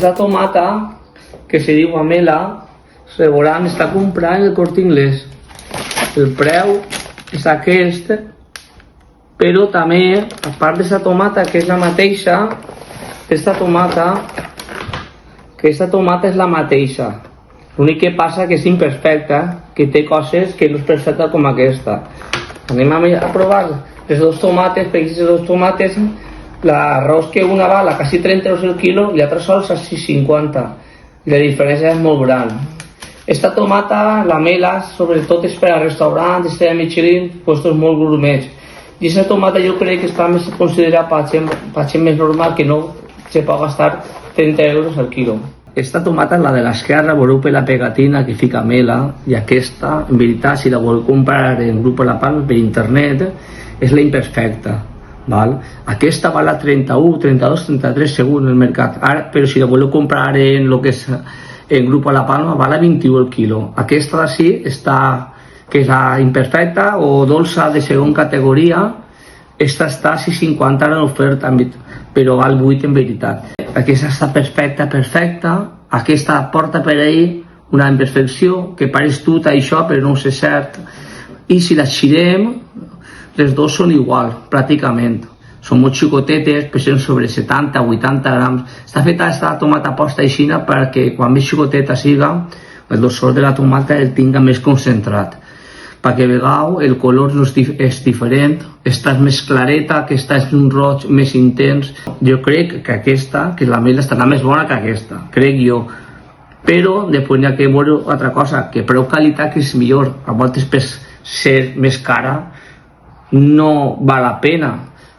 Aquesta tomata, que se diu Amela, Reboran està comprant el Corte Inglés. El preu és aquest, però també, a part d'aquesta tomata, que és la mateixa, aquesta tomata és la mateixa. L'únic que passa que és imperfecta, que té coses que no és perfecta com aquesta. Anem a provar les dos tomates, perquè aquestes dos tomates, l'arròs que una val a quasi 30 euros el quilo i l'altra sols a 6,50. I la diferència és molt gran. Esta tomata, la mela, sobretot és per a restaurants, estrella Michelin, puestos molt gourmets. I aquesta tomata jo crec que està més considerada per gent més normal, que no se pot gastar 30 euros al quilo. Esta tomata és la de l'esquerra, veureu per la pegatina que fica mela, i aquesta, en veritat, si la voleu comprar en Grupo La Palma per internet, és la imperfecta. Val? Aquesta val a 31, 32, 33 segons el mercat. Ara, però si la voleu comprar en lo que és en Grupo La Palma, val a 21 el quilo. Aquesta d'ací està, que és la imperfecta o dolça de segona categoria, esta està a 6,50 en oferta, però val 8 en veritat. Aquesta està perfecta, aquesta porta per ahir una imperfecció, que pareix tot això, però no és cert. I si la xirem, les dos són igual, pràcticament. Són molt xicotetes, pesen sobre 70 o 80 grams. Està feta aquesta tomata posta aixina perquè quan més xicoteta siga, el dolçor de la tomata el tinga més concentrat. Perquè vegeu el color no és diferent, esta és més clareta, aquesta és un roig més intens. Jo crec que aquesta, que la mela, estarà més bona que aquesta, crec jo. Però després n'hi ha que veure altra cosa, que preu qualitat que és millor. A voltes per ser més cara no val la pena.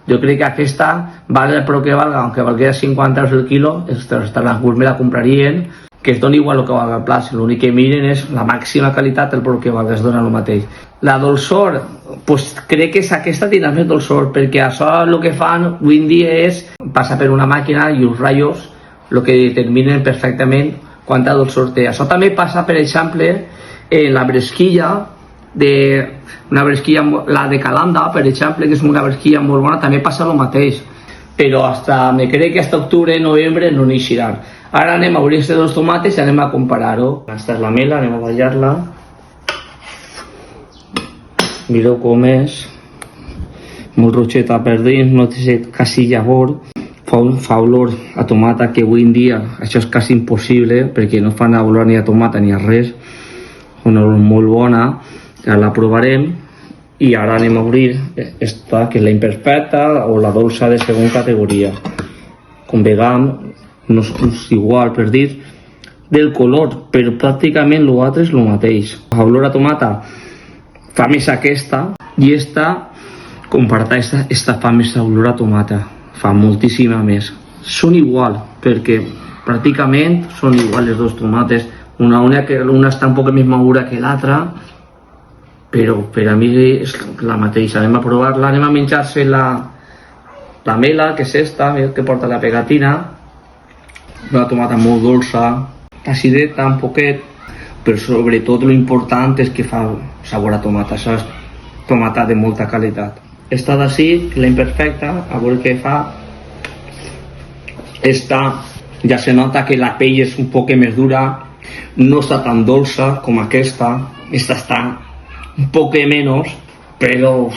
Jo crec que aquesta val el preu que valga, aunque valguera 50 euros el quilo, els restaurants me la comprarien, que es dona igual el que valga el plat, l'únic que miren és la màxima qualitat, el preu que valga, es dona el mateix. La dolçor, pues crec que és aquesta tindrà més dolçor, perquè això el que fan avui en dia és passar per una màquina i uns rajos el que determinen perfectament quanta dolçor té. Això també passa, per exemple, en la bresquilla, una bresquilla, la de Calanda, per exemple, que és una bresquilla molt bona, també passa el mateix. Però me crec que hasta octubre, novembre no n'hixiran. Ara anem a obrir aquests dos tomates i anem a comparar-ho. Aquesta és la mela, anem a ballar-la. Mireu com és. Molt roixeta per dins, no té quasi llavor. Fa olor a tomata, que avui en dia això és quasi impossible, perquè no fan olor ni a tomata ni a res. Una olor molt bona. Ja la provarem i ara anem a obrir esta, que és la imperfecta o la dolça de segona categoria. Com vegam, no és igual, per dir, del color, però pràcticament l'altre és el mateix. L'olor a tomata fa més aquesta i esta, comparada esta fa més olor a tomata, fa moltíssima més. Són igual, perquè pràcticament són igual les dues tomates. Una està un poc més madura que l'altra, però per a mi és la mateixa. Anem a provar-la, anem a menjar-se la mela, que és esta, que porta la pegatina. Una tomata molt dolça, acideta un poquet, però sobretot l'important és que fa sabor a tomata. Això és tomata de molta qualitat. Esta d'ací, la imperfecta, a veure què fa. Esta ja se nota que la pell és un poc més dura, no està tan dolça com aquesta. Esta està un poc menys, però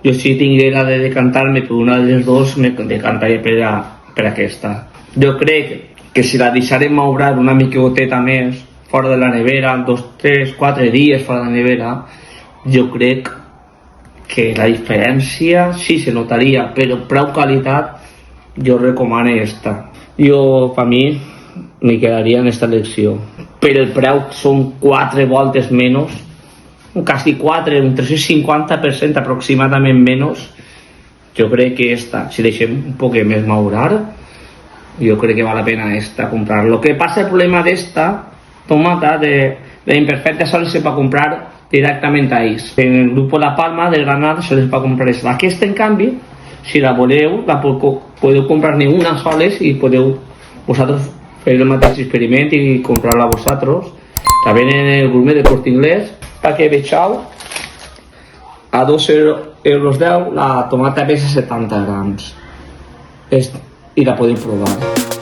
jo si tinguera de decantar-me per una de les dues, me decantaria per aquesta. Jo crec que si la deixarem maurar una miqueta més fora de la nevera, 2, 3, 4 dies fora de la nevera, jo crec que la diferència sí se notaria, però prou qualitat jo recomano esta. Jo, per mi, me quedaria en esta elecció. Per el preu són 4 voltes menys, quasi 4, un 350% aproximadament menys. Jo crec que esta, si deixem un poc més maurar, jo crec que val la pena esta comprar. Lo que passa, el problema d'esta tomata de imperfecta solo se pot comprar directament ahí. En el Grupo La Palma de Granada se les pot comprar esta. Aquesta, en canvi, si la voleu, la podeu comprar-ne una soles i podeu vosaltres fer el mateix experiment i comprar-la vosaltres. La venen en el gourmet de Corte Inglés. Que vegeu, a 2,10 euros la tomata pesa 70 grams i la podeu provar.